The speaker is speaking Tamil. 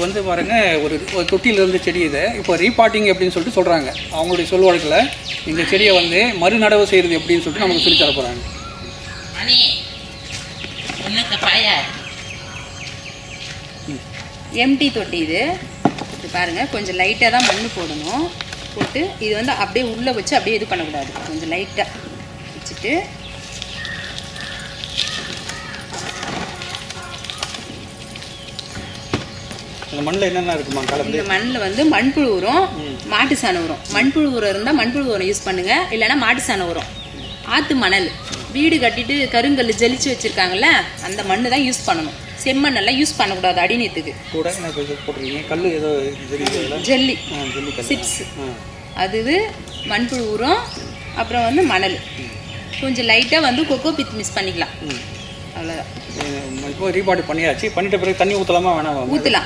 வந்து பாருங்க ஒரு தொட்டியில் இருந்த செடி இது இப்போ ரீபாட்டிங் அப்படின்னு சொல்லிட்டு சொல்கிறாங்க. அவங்களுடைய சொல் வழக்கில் இந்த செடியை வந்து மறுநடவு செய்கிறது எப்படின்னு சொல்லிட்டு நமக்கு சொல்லி தர போகிறாங்க. எம்டி தொட்டி இது பாருங்கள், கொஞ்சம் லைட்டாக தான் மண் போடணும். போட்டு இது வந்து அப்படியே உள்ளே வச்சு அப்படியே இது பண்ணக்கூடாது, கொஞ்சம் லைட்டாக வச்சுட்டு இந்த மண்ணில் என்னென்ன இருக்குமா கலந்து? இந்த மண்ணில் வந்து மண்புழு உரம், மாட்டு சாண உரம். மண்புழு உரம் இருந்தால் மண்புழு உரம் யூஸ் பண்ணுங்கள், இல்லைன்னா மாட்டு சாண உரம். ஆற்று மணல், வீடு கட்டிட்டு கருங்கல் ஜெலிச்சு வச்சுருக்காங்கல்ல, அந்த மண் தான் யூஸ் பண்ணணும். செம்மண்ணெல்லாம் யூஸ் பண்ணக்கூடாது அடிநீத்துக்கு. கூட என்ன போட்டிருக்கீங்க? கல் ஏதோ ஜெல்லி சிப்ஸ், அது மண்புழு உரம். அப்புறம் வந்து மணல், கொஞ்சம் லைட்டாக வந்து கொக்கோ பித் மிக்ஸ் பண்ணிக்கலாம், அவ்வளோதான். இப்போ ரீபாட் பண்ணியாச்சு. பண்ணிட்ட பிறகு தண்ணி ஊற்றலாமா வேணாமா? ஊற்றலாம்.